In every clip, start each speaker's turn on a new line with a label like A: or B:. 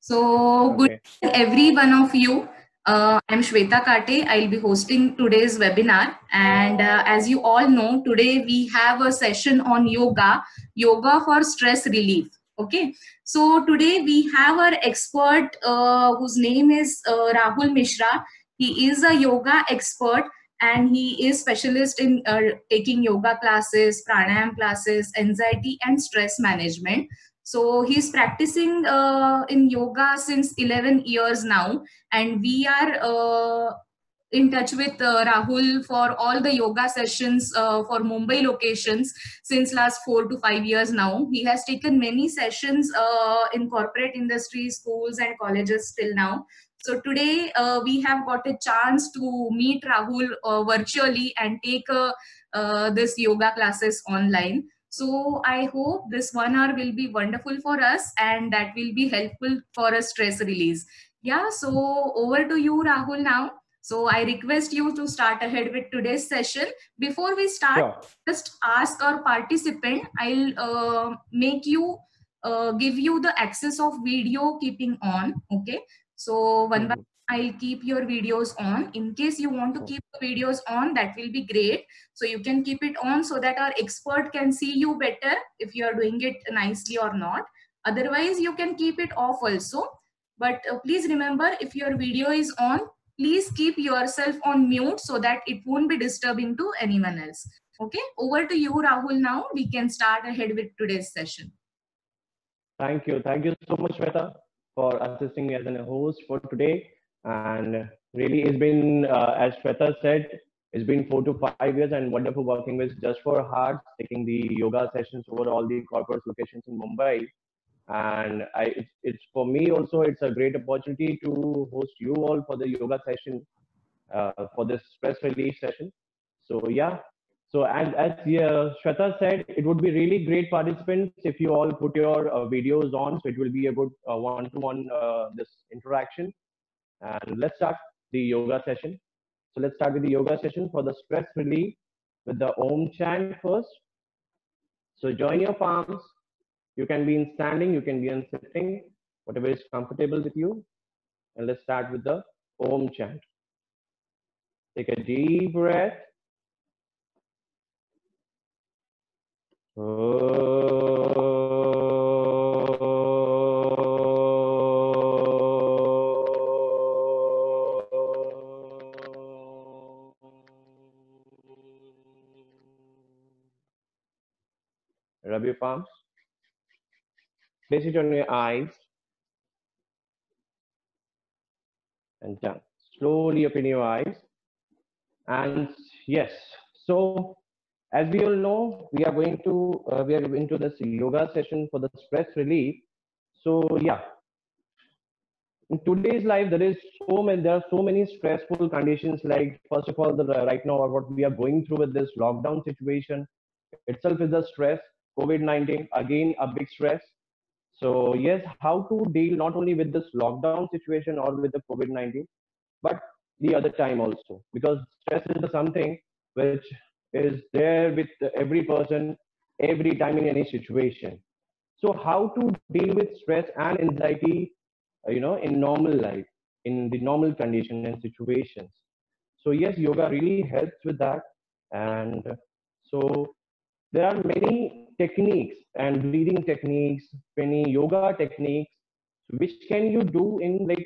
A: So, good
B: Okay.
A: every one of you. I'm Shweta Kate. I'll be hosting today's webinar. And as you all know, today we have a session on yoga for stress relief. Okay. So, today we have our expert whose name is Rahul Mishra. He is a yoga expert and he is specialist in taking yoga classes, pranayam classes, anxiety and stress management. So he's practicing in yoga since 11 years now, and we are in touch with Rahul for all the yoga sessions for Mumbai locations since last 4 to 5 years now. He has taken many sessions in corporate industry, schools and colleges till now. So today we have got a chance to meet Rahul virtually and take this yoga classes online. So I hope this 1 hour will be wonderful for us and that will be helpful for a stress release. Yeah, so over to you, Rahul, now. So I request you to start ahead with today's session. Before we start,
B: Sure.
A: just ask our participant, I'll give you the access of video keeping on. Okay. So one by
B: Mhm.
A: I'll keep your videos on. In case you want to keep the videos on, that will be great. So you can keep it on so that our expert can see you better if you are doing it nicely or not. Otherwise, you can keep it off also. But please remember, if your video is on, please keep yourself on mute so that it won't be disturbing to anyone else. Okay, over to you, Rahul. Now we can start ahead with today's session.
B: Thank you. Thank you so much, Shweta, for assisting me as a host for today. And really, it's been, as Shweta said, it's been 4 to 5 years and wonderful working with Just for Hearts, taking the yoga sessions over all the corporate locations in Mumbai. And it's for me also, it's a great opportunity to host you all for the yoga session, for this stress relief session. So yeah, so as Shweta said, it would be really great participants if you all put your videos on. So it will be a good one-to-one this interaction. And let's start the yoga session. So let's start with the yoga session for the stress relief with the Om chant first. So join your palms. You can be in standing, you can be in sitting, whatever is comfortable with you. And let's start with the Om chant. Take a deep breath. Rub your palms. Place it on your eyes and done. Slowly open your eyes. And yes, so as we all know, we are into this yoga session for the stress relief. So yeah, in today's life there are so many stressful conditions. Like first of all, right now what we are going through with this lockdown situation itself is a stress. COVID-19 again a big stress. So yes, how to deal not only with this lockdown situation or with the COVID-19, but the other time also, because stress is something which is there with every person every time in any situation. So how to deal with stress and anxiety, in normal life, in the normal condition and situations. So yes, yoga really helps with that. And so there are many techniques and breathing techniques, many yoga techniques, which can you do in, like,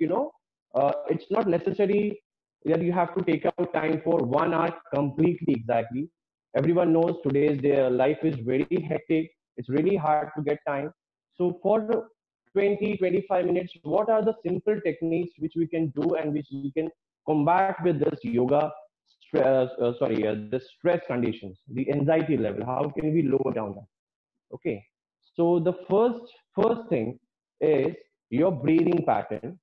B: it's not necessary that you have to take out time for 1 hour completely exactly. Everyone knows today's their life is very hectic. It's really hard to get time. So for 20 to 25 minutes, what are the simple techniques which we can do and which we can combat with this yoga stress, the stress conditions, the anxiety level? How can we lower down that? Okay. So the first thing is your breathing pattern.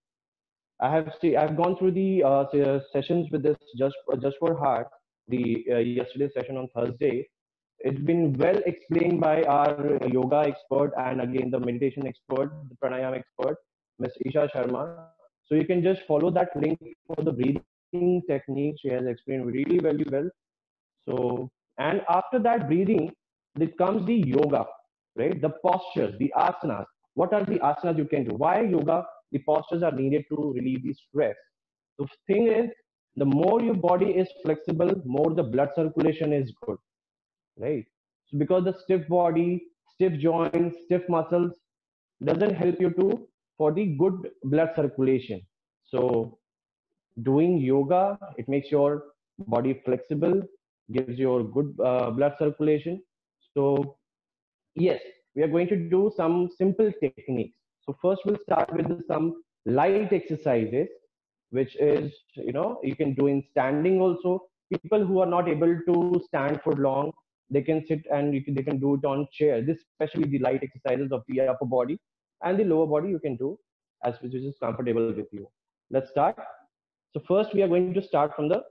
B: I've gone through the sessions with this just for heart, the yesterday session on Thursday. It's been well explained by our yoga expert and again the meditation expert, the pranayama expert, Miss Isha Sharma. So you can just follow that link for the breathing technique. She has explained really very well. So, and after that breathing, there comes the yoga, right? The postures, the asanas. What are the asanas you can do? Why yoga? the postures are needed to relieve the stress. The thing is, the more your body is flexible, more the blood circulation is good, right? So because the stiff body, stiff joints, stiff muscles doesn't help you to for the good blood circulation. So doing yoga, it makes your body flexible, gives your good blood circulation. So yes, we are going to do some simple techniques. So first we'll start with some light exercises, which is, you can do in standing also. People who are not able to stand for long, they can sit and they can do it on chair. This especially the light exercises of the upper body and the lower body you can do as which is comfortable with you. Let's start. So first we are going to start from the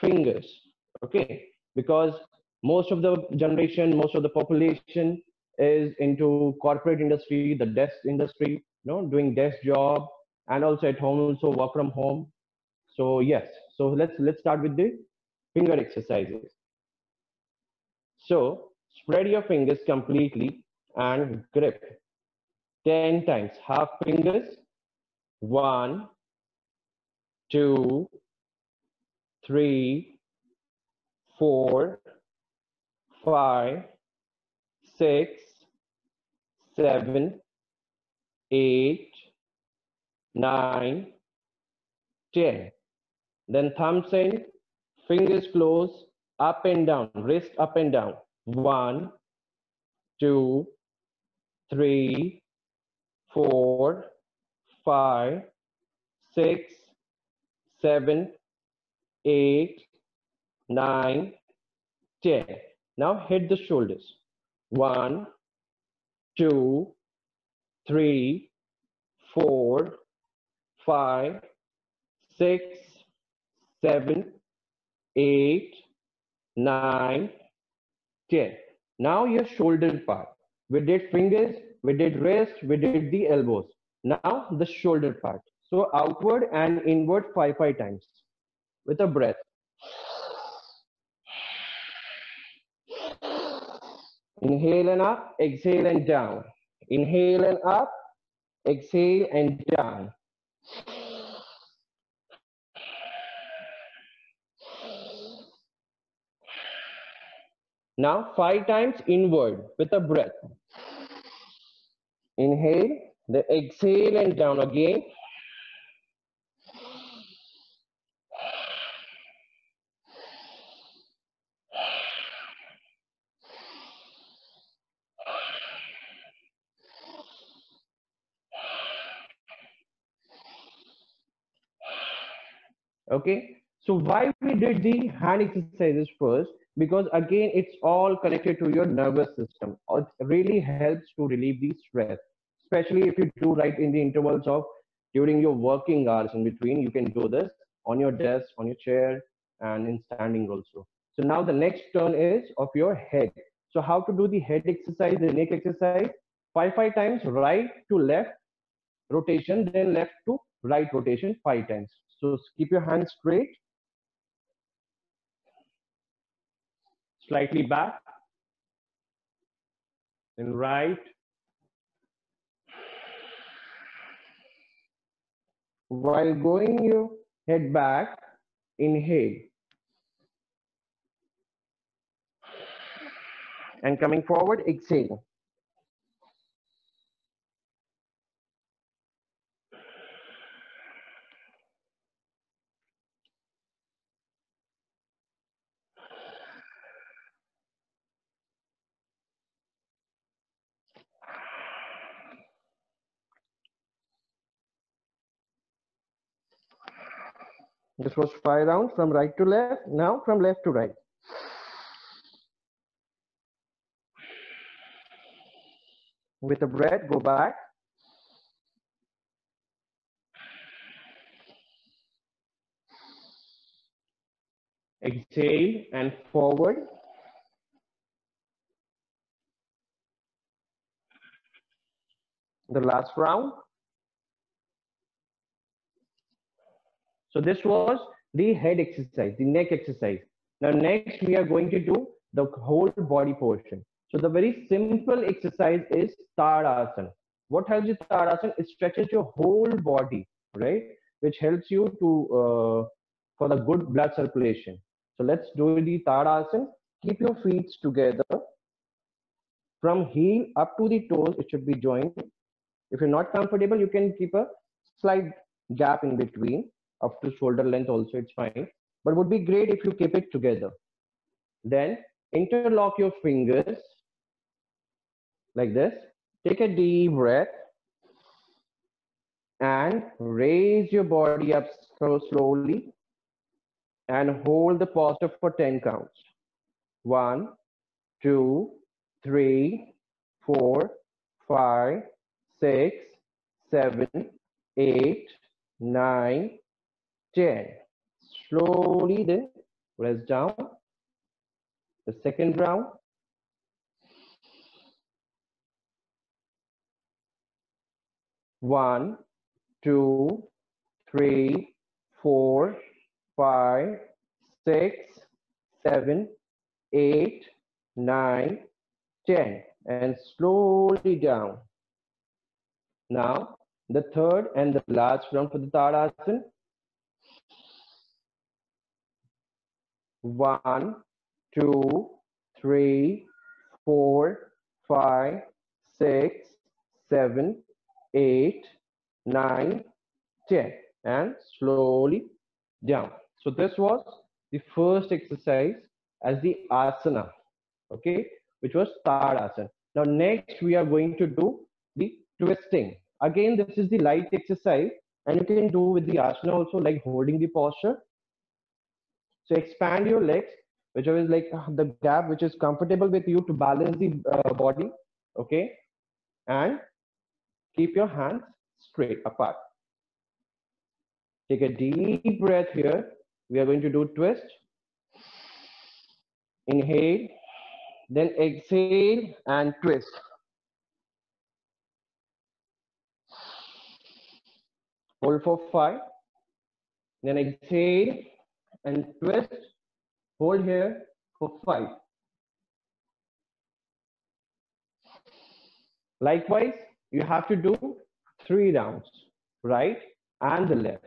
B: fingers, okay? Because most of the generation, most of the population is into corporate industry, the desk industry, doing desk job, and also at home also work from home. So yes, so let's start with the finger exercises. So spread your fingers completely and grip 10 times. Half fingers. 1, 2, 3, 4, 5, 6, 7, 8, 9, 10. Then thumbs in, fingers close, up and down, wrist up and down. 1, 2, 3, 4, 5, 6, 7, 8, 9, 10. Now hit the shoulders. 1, 2, 3, 4, 5, 6, 7, 8, 9, 10. Now your shoulder part. We did fingers, we did wrist, we did the elbows. Now the shoulder part. So outward and inward 5 times with a breath. Inhale and up, exhale and down. Inhale and up, exhale and down. Now 5 times inward with a breath. Inhale, then exhale and down again. Okay, so why we did the hand exercises first? Because again, it's all connected to your nervous system. It really helps to relieve the stress, especially if you do right in the intervals of during your working hours in between. You can do this on your desk, on your chair, and in standing also. So now the next turn is of your head. So how to do the head exercise, the neck exercise? 5 times right to left rotation, then left to right rotation 5 times. So keep your hands straight, slightly back, then right, while going your head back, inhale, and coming forward, exhale. This was 5 rounds from right to left. Now from left to right. With a breath, go back. Exhale and forward. The last round. So this was the head exercise, the neck exercise. Now next we are going to do the whole body portion. So the very simple exercise is Tadasana. What helps with Tadasana? It stretches your whole body, right? Which helps you to for the good blood circulation. So let's do the Tadasana. Keep your feet together. From heel up to the toes, it should be joined. If you're not comfortable, you can keep a slight gap in between, up to shoulder length also, it's fine. But it would be great if you keep it together. Then interlock your fingers like this. Take a deep breath and raise your body up so slowly and hold the posture for 10 counts. 1, 2, 3, 4, 5, 6, 7, 8, 9, 10. Slowly then rest down. The second round. 1, 2, 3, 4, 5, 6, 7, 8, 9, 10. And slowly down. Now, the third and the last round for the Tadasana. 1, 2, 3, 4, 5, 6, 7, 8, 9, 10. And slowly down. So this was the first exercise as the asana, okay, which was Tadasana. Now next we are going to do the twisting. Again, this is the light exercise and you can do with the asana also, like holding the posture. So expand your legs, whichever is like the gap which is comfortable with you to balance the body, okay, and keep your hands straight apart. Take a deep breath here. We are going to do twist. Inhale, then exhale and twist. Hold for 5. Then exhale and twist. Hold here for 5. Likewise, you have to do 3 rounds, right and the left.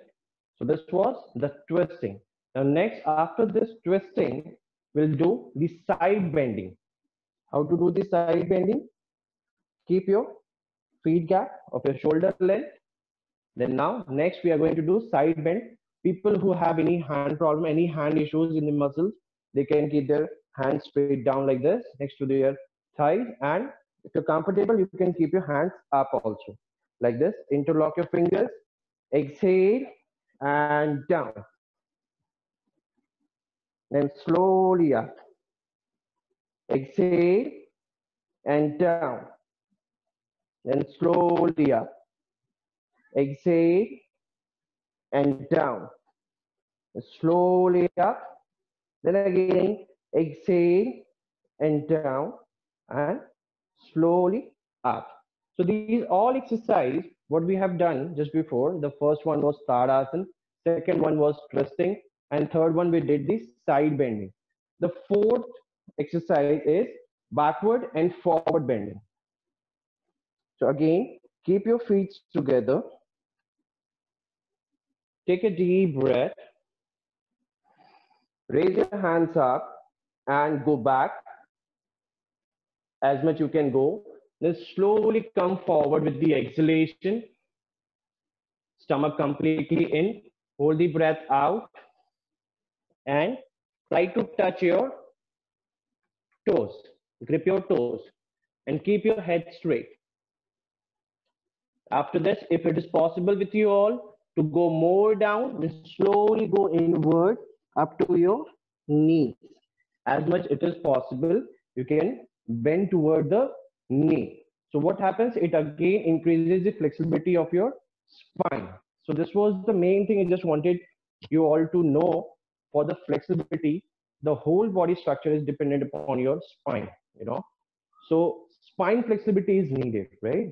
B: So this was the twisting. Now next, after this twisting, we'll do the side bending. How to do the side bending? Keep your feet gap of your shoulder length. Then now, next we are going to do side bend. People who have any hand problem, any hand issues in the muscles, they can keep their hands straight down like this next to their thighs. And if you're comfortable, you can keep your hands up also like this. Interlock your fingers, exhale and down. Then slowly up. Exhale and down. Then slowly up. Exhale and down. Slowly up. Then again, exhale and down and slowly up. So these all exercise, what we have done just before, the first one was Tadasana, second one was twisting, and third one we did the side bending. The fourth exercise is backward and forward bending. So again, keep your feet together. Take a deep breath. Raise your hands up and go back as much you can go. Then slowly come forward with the exhalation. Stomach completely in. Hold the breath out and try to touch your toes. Grip your toes and keep your head straight. After this, if it is possible with you all to go more down, then slowly go inward up to your knees. As much it is possible, you can bend toward the knee. So what happens? It again increases the flexibility of your spine. So this was the main thing I just wanted you all to know. For the flexibility, the whole body structure is dependent upon your spine, you know. So spine flexibility is needed, right?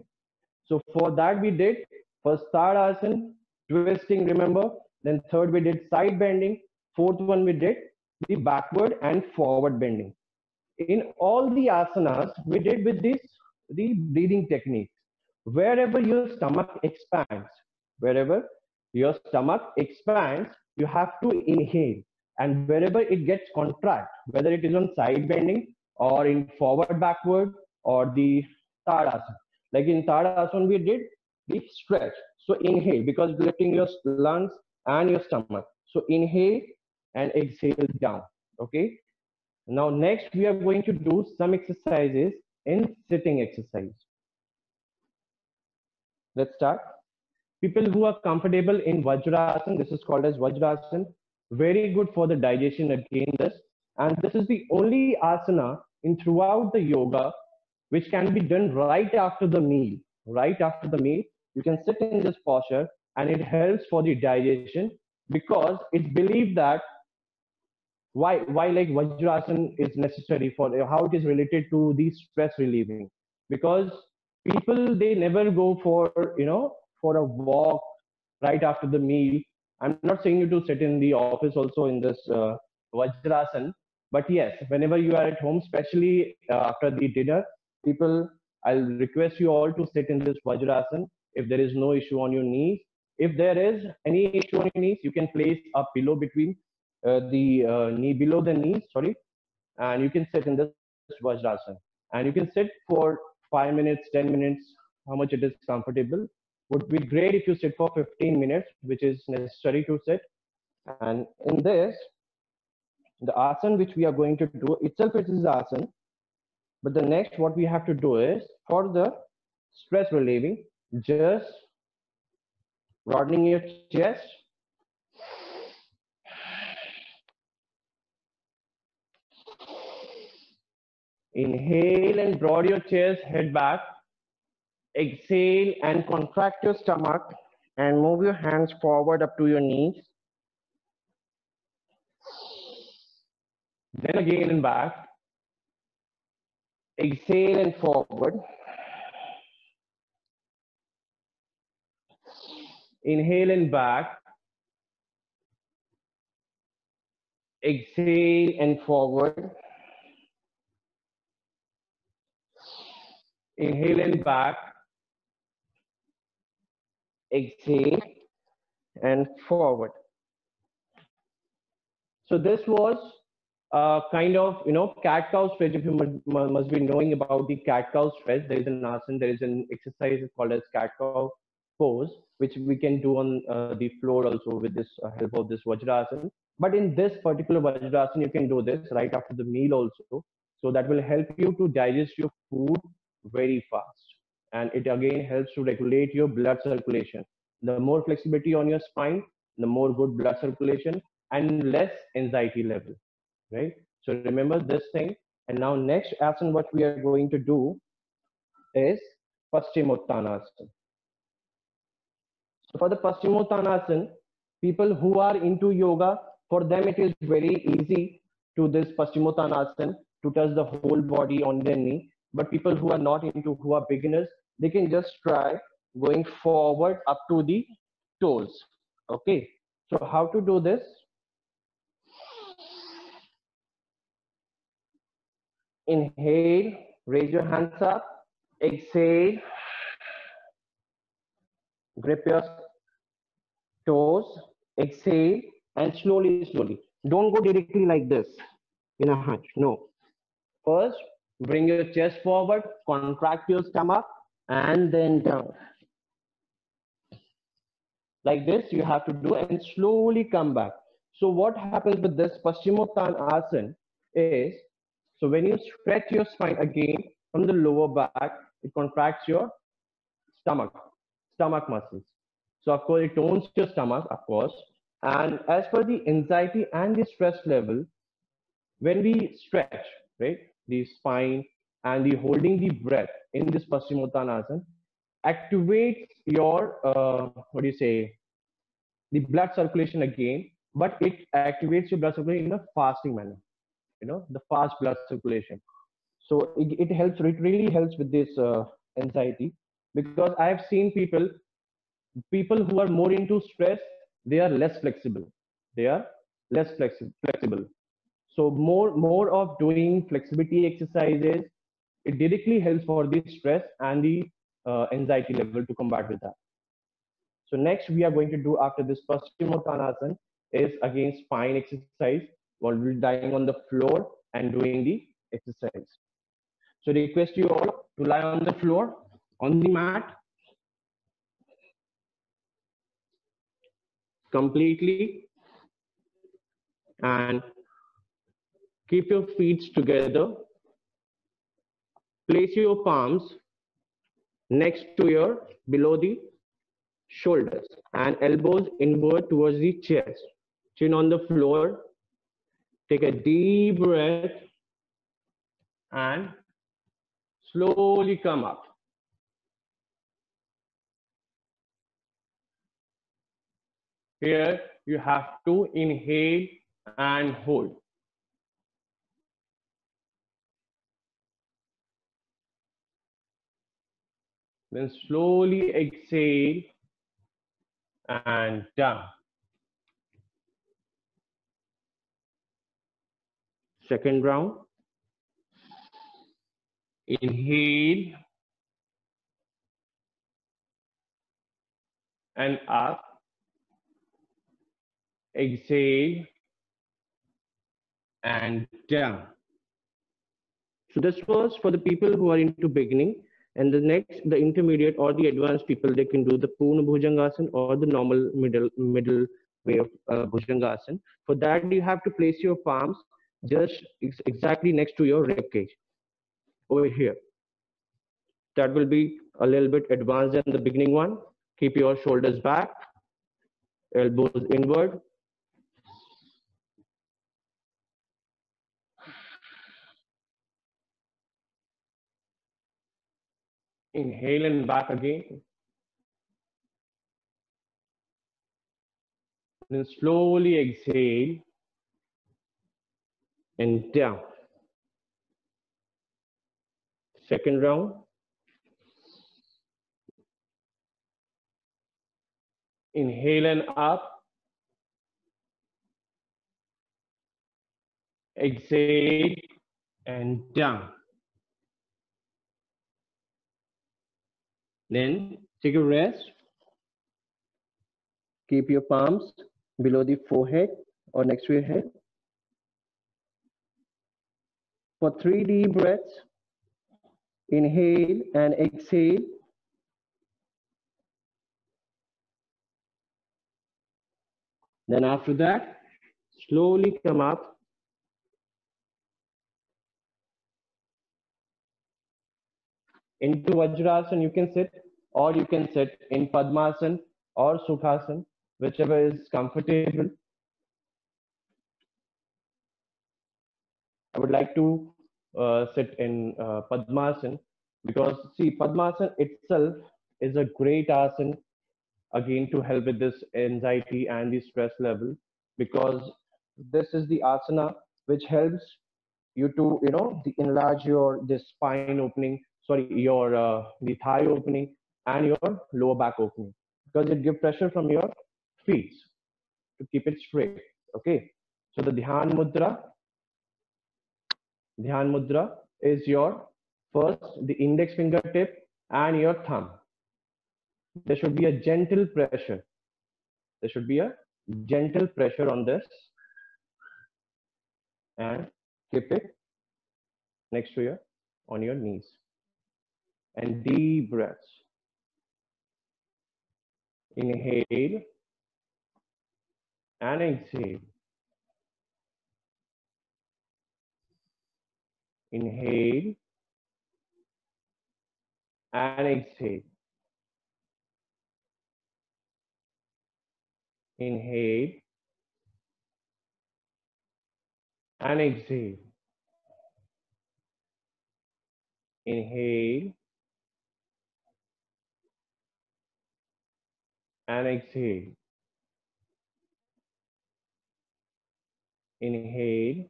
B: So for that we did first Tadasana, twisting, remember. Then third we did side bending. Fourth one we did the backward and forward bending. In all the asanas, we did with this the breathing technique. wherever your stomach expands, wherever your stomach expands, you have to inhale. And wherever it gets contract, whether it is on side bending or in forward backward or the Tadasana. Like in Tadasana, we did the stretch. So inhale because it's lifting your lungs and your stomach. So inhale and exhale down. Okay. Now next we are going to do some exercises in sitting exercise. Let's start. People who are comfortable in Vajrasana, this is called as Vajrasana, very good for the digestion again this. And this is the only asana in throughout the yoga which can be done right after the meal. Right after the meal, you can sit in this posture and it helps for the digestion because it's believed that why like Vajrasana is necessary for how it is related to the stress relieving because people they never go for for a walk right after the meal. I'm not saying you to sit in the office also in this Vajrasana, but yes, whenever you are at home, especially after the dinner, people, I'll request you all to sit in this Vajrasana if there is no issue on your knees. If there is any issue on your knees, you can place a pillow between the knee below the knee, sorry, and you can sit in this Vajrasana. And you can sit for 5 minutes, 10 minutes, how much it is comfortable. Would be great if you sit for 15 minutes, which is necessary to sit. And in this, the asana which we are going to do itself, it is asana. But the next, what we have to do is for the stress relieving, just broadening your chest. Inhale and broaden your chest, head back. Exhale and contract your stomach and move your hands forward up to your knees. Then again and back. Exhale and forward. Inhale and back. Exhale and forward. Inhale and back. Exhale and forward. So this was kind of cat cow stretch. If you must be knowing about the cat cow stretch, there is an asana, there is an exercise called as cat cow pose, which we can do on the floor also with this help of this Vajrasana. But in this particular Vajrasana, you can do this right after the meal also. So that will help you to digest your food very fast. And it again helps to regulate your blood circulation. The more flexibility on your spine, the more good blood circulation and less anxiety level, right? So remember this thing. And now next asana, what we are going to do is Paschimottanasana. So for the Paschimottanasana, people who are into yoga, for them it is very easy to this Paschimottanasana to touch the whole body on their knee. But people who are not into, who are beginners, they can just try going forward up to the toes. Okay. So how to do this? Inhale, raise your hands up. Exhale, grip your toes. Exhale, and slowly. Don't go directly like this in a hunch. No. First, bring your chest forward, contract your stomach, and then down. Like this, you have to do and slowly come back. So what happens with this Paschimottanasana is, so when you stretch your spine again from the lower back, it contracts your stomach muscles. So of course, it tones your stomach, of course. And as per the anxiety and the stress level, when we stretch, right, the spine and the holding the breath in this Paschimottanasana, activates your, what do you say, the blood circulation again, but it activates your blood circulation in a fasting manner, the fast blood circulation. So it helps, it really helps with this anxiety, because I have seen people who are more into stress, they are less flexible. They are less flexible. So more of doing flexibility exercises, it directly helps for the stress and the anxiety level to combat with that. So next we are going to do after this Paschimottanasana is again spine exercise while we're lying on the floor and doing the exercise. So request you all to lie on the floor, on the mat, completely, and keep your feet together. Place your palms next to your below the shoulders and elbows inward towards the chest. Chin on the floor. Take a deep breath and slowly come up. Here you have to inhale and hold. Then slowly exhale and down. Second round. Inhale and up. Exhale and down. So this was for the people who are into beginning, and the next, the intermediate or the advanced people, they can do the Purna Bhujangasana or the normal middle way of Bhujangasana. For that, you have to place your palms just exactly next to your rib cage over here. That will be a little bit advanced than the beginning one. Keep your shoulders back, elbows inward. Inhale and back again. Then slowly exhale and down. Second round. Inhale and up. Exhale and down. Then take a rest. Keep your palms below the forehead or next to your head. For 3 deep breaths, inhale and exhale. Then after that, slowly come up. Into Vajrasana, you can sit, or you can sit in Padmasana or Sukhasana, whichever is comfortable. I would like to sit in Padmasana because see, Padmasana itself is a great asana again to help with this anxiety and the stress level, because this is the asana which helps you to enlarge your this spine opening, sorry, your the thigh opening and your lower back opening, because it gives pressure from your feet to keep it straight. Okay, so the Dhyan Mudra is your first, the index fingertip and your thumb. There should be a gentle pressure. There should be a gentle pressure on this, and keep it next to your on your knees. And deep breaths. Inhale and exhale. Inhale and exhale. Inhale and exhale. Inhale and exhale. Inhale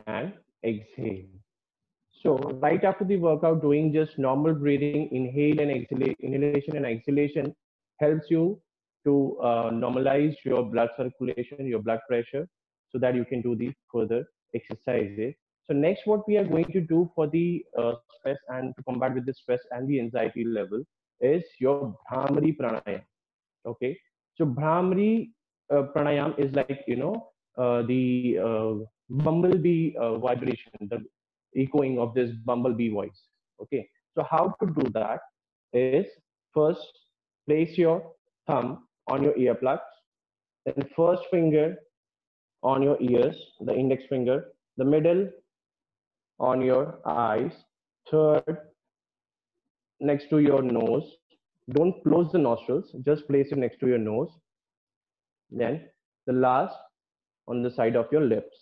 B: and exhale. So right after the workout, doing just normal breathing, inhale and exhale, inhalation and exhalation helps you to normalize your blood circulation, your blood pressure, so that you can do the further exercises So next, what we are going to do for the stress and to combat with the stress and the anxiety level is your Bhramari pranayam. Okay, so Bhramari pranayam is like, the bumblebee vibration, the echoing of this bumblebee voice. Okay, so how to do that is, first place your thumb on your earplugs, then first finger on your ears, the index finger, the middle on your eyes, third next to your nose. Don't close the nostrils, just place it next to your nose. Then the last on the side of your lips.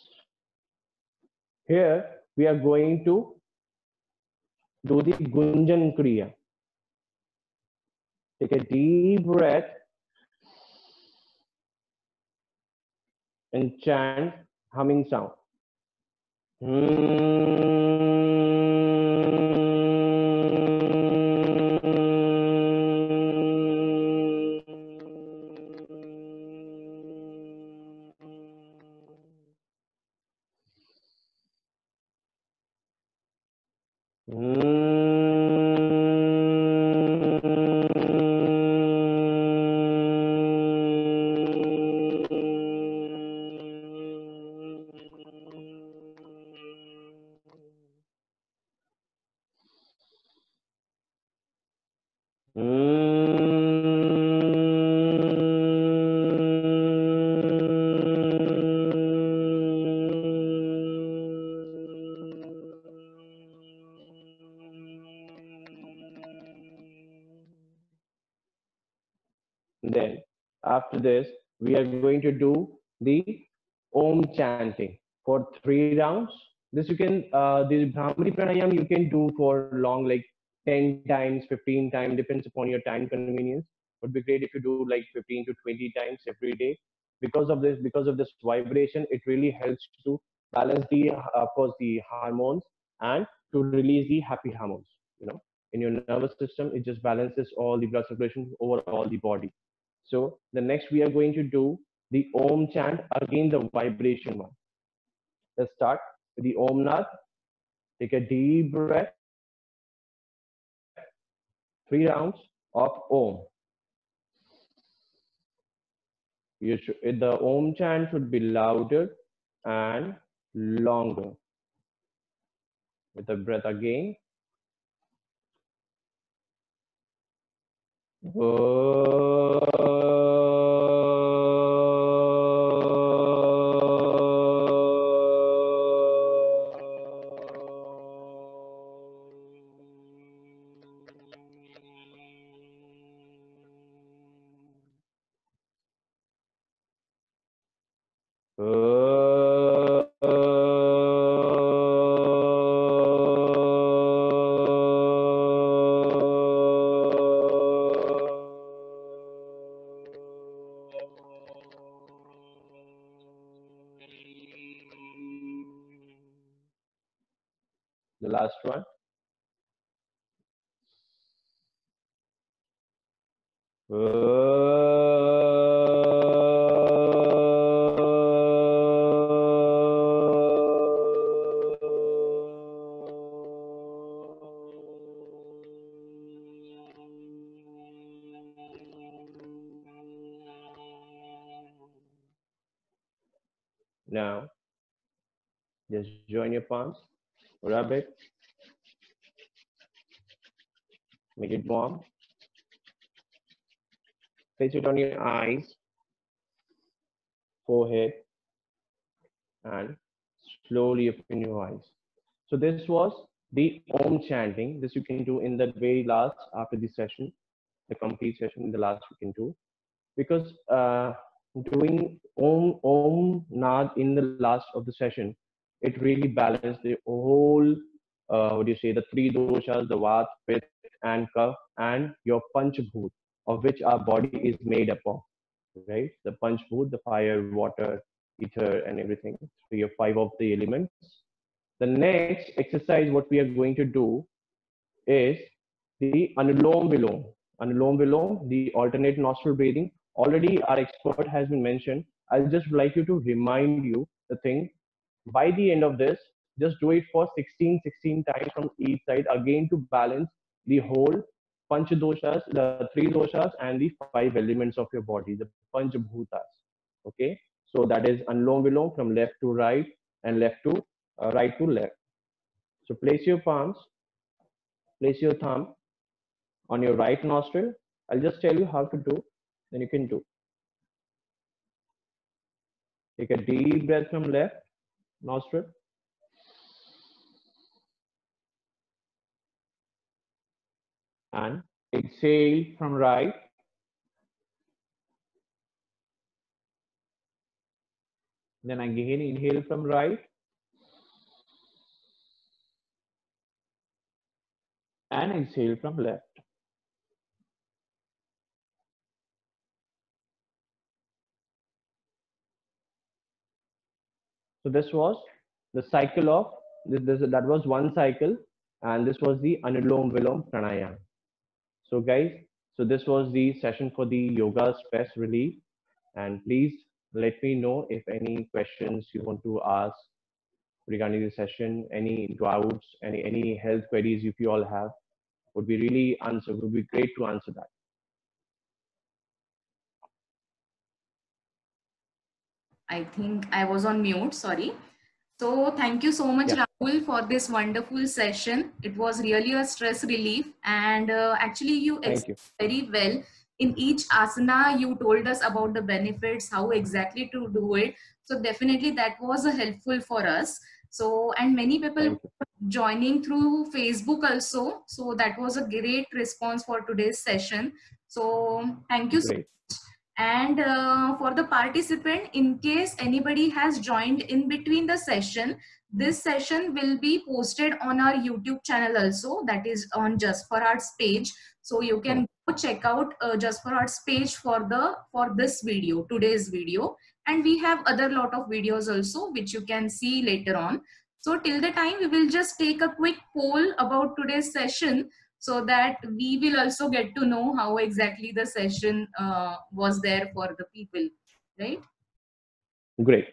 B: Here we are going to do the Gunjan Kriya. Take a deep breath and chant humming sound. Then after this, we are going to do the Om chanting for 3 rounds. This you can, the Bhramari pranayam you can do for long, like 10 times, 15 times, depends upon your time convenience. Would be great if you do like 15 to 20 times every day. Because of this vibration, it really helps to balance the, of course, the hormones, and to release the happy hormones. You know, in your nervous system, it just balances all the blood circulation over all the body. So the next we are going to do the Om chant, again the vibration one. Let's start with the Om Nath. Take a deep breath, 3 rounds of Om. The Om chant should be louder and longer. With the breath again. The last one. Now, just join your palms, rub it, make it warm, place it on your eyes, forehead, and slowly open your eyes. So this was the Om chanting. This you can do in the very last, after the session, the complete session, in the last you can do. Because doing Om Nad in the last of the session, it really balanced the whole, what do you say, the three doshas, the Vat, Pitta, and Kapha, and your Panchabhut, of which our body is made up of, right? The Panchabhut, the fire, water, ether, and everything, 3 or 5 of the elements. The next exercise, what we are going to do is the Anulom Vilom. Anulom Vilom, the alternate nostril breathing. Already our expert has been mentioned. I'll just like you to remind you the thing. By the end of this, Just do it for 16 times from each side, again to balance the whole Panch doshas, the 3 doshas, and the 5 elements of your body, the Panch Bhutas. Okay, so that is Anulom Vilom from left to right and left to right to left. So place your palms, place your thumb on your right nostril. I'll just tell you how to do, then you can do. Take a deep breath from left nostril. And exhale from right. Then again inhale from right. And exhale from left. So this was the cycle of that was one cycle, and this was the Anulom Vilom Pranayama. So guys, so this was the session for the yoga stress relief, and please let me know if any questions you want to ask regarding the session, any doubts, any health queries if you all have, would be great to answer that.
A: I think I was on mute, sorry. So thank you so much, Rahul, for this wonderful session. It was really a stress relief, and actually you explained very well. In each asana, you told us about the benefits, how exactly to do it. So definitely that was helpful for us. So, and many people joining through Facebook also. So that was a great response for today's session. So thank you so much. And for the participant, in case anybody has joined in between the session, this session will be posted on our YouTube channel also, that is on Just for Arts page. So you can go check out Just for Arts page for this video, today's video. And we have other lot of videos also, which you can see later on. So till the time, we will just take a quick poll about today's session, so that we will also get to know how exactly the session was there for the people, right?
B: Great.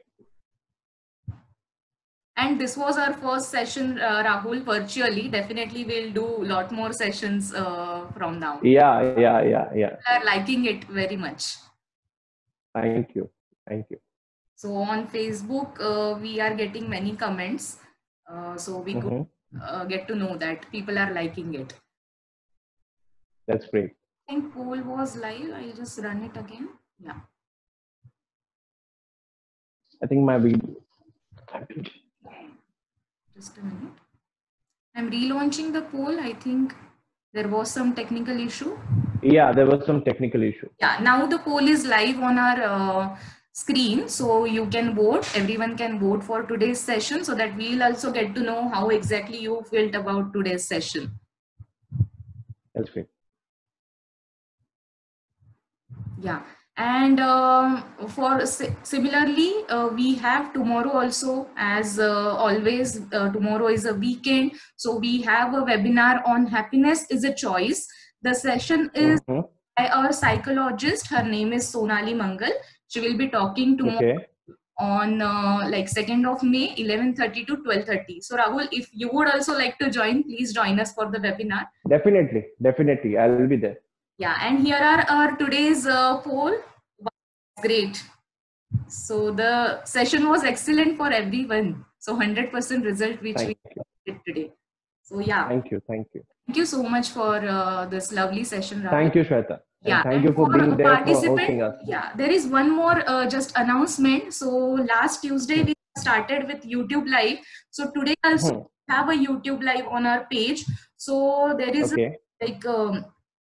A: And this was our first session, Rahul, virtually. Definitely we'll do a lot more sessions from now.
B: Yeah.
A: People are liking it very much.
B: Thank you.
A: So on Facebook, we are getting many comments. So we could get to know that people are liking it.
B: That's great.
A: I think poll was live. I'll just run it again. Yeah.
B: I think my video.
A: Just a minute. I'm relaunching the poll. I think there was some technical issue.
B: Yeah, there was some technical issue.
A: Yeah, now the poll is live on our screen. So you can vote. Everyone can vote for today's session, so that we'll also get to know how exactly you felt about today's session.
B: That's great.
A: Yeah. And similarly, we have tomorrow also, as always, tomorrow is a weekend. So we have a webinar on happiness is a choice. The session is by our psychologist. Her name is Sonali Mangal. She will be talking tomorrow on like 2nd of May, 11:30 to 12:30. So Rahul, if you would also like to join, please join us for the webinar.
B: Definitely. I will be there.
A: Yeah, and here are our today's poll. Great. So the session was excellent for everyone. So 100% result which we did today. So yeah.
B: Thank you.
A: Thank you so much for this lovely session, Rahul.
B: Thank you, Shweta.
A: Yeah,
B: thank you for being there for hosting us.
A: Yeah, there is one more just announcement. So last Tuesday we started with YouTube Live. So today also have a YouTube Live on our page. So there is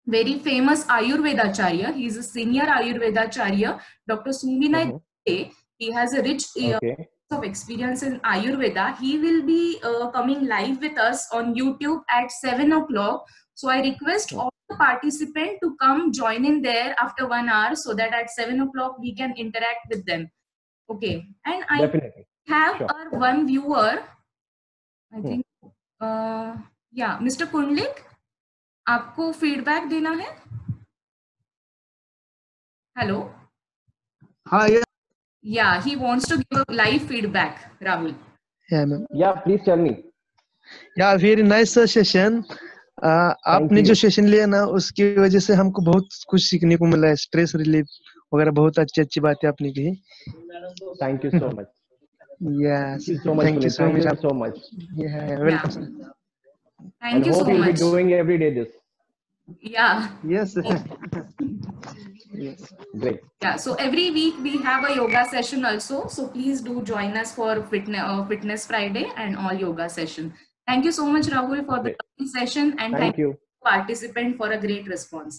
A: very famous Ayurvedacharya. He is a senior Ayurvedacharya, Dr. Suminay. He has a rich of experience in Ayurveda. He will be coming live with us on YouTube at 7 o'clock. So I request all the participants to come join in there after 1 hour, so that at 7 o'clock we can interact with them. Okay. And I have our one viewer. I think, yeah, Mr. Kundlik, आपको feedback देना है? Hello.
C: Hi.
A: Yeah, he wants to give a live feedback, Rahul.
C: Yeah, ma'am.
B: Yeah, please tell me.
C: Yeah, very nice session. आपने जो
B: you.
C: Session लिया ना उसकी वजह से हमको बहुत कुछ सीखने को मिला है. स्ट्रेस रिलीफ वगैरह बहुत अच्छी अच्छी बातें आपने की.
B: Thank you so much.
C: Yes.
B: Thank you so much,
C: Thank you
B: Puneet.
C: so
B: Thank
C: much.
B: you so much.
C: Yeah, welcome.
A: Yeah.
C: Sir.
A: Thank
B: And
A: you so
B: hope you'll be
A: much.
B: doing every day this.
A: Yeah.
C: Yes. Yes.
B: Great.
A: Yeah. So every week we have a yoga session also. So please do join us for Fitness Friday and all yoga session. Thank you so much, Rahul, for the
B: Great.
A: session, and
B: Thank you.
A: participant for a great response.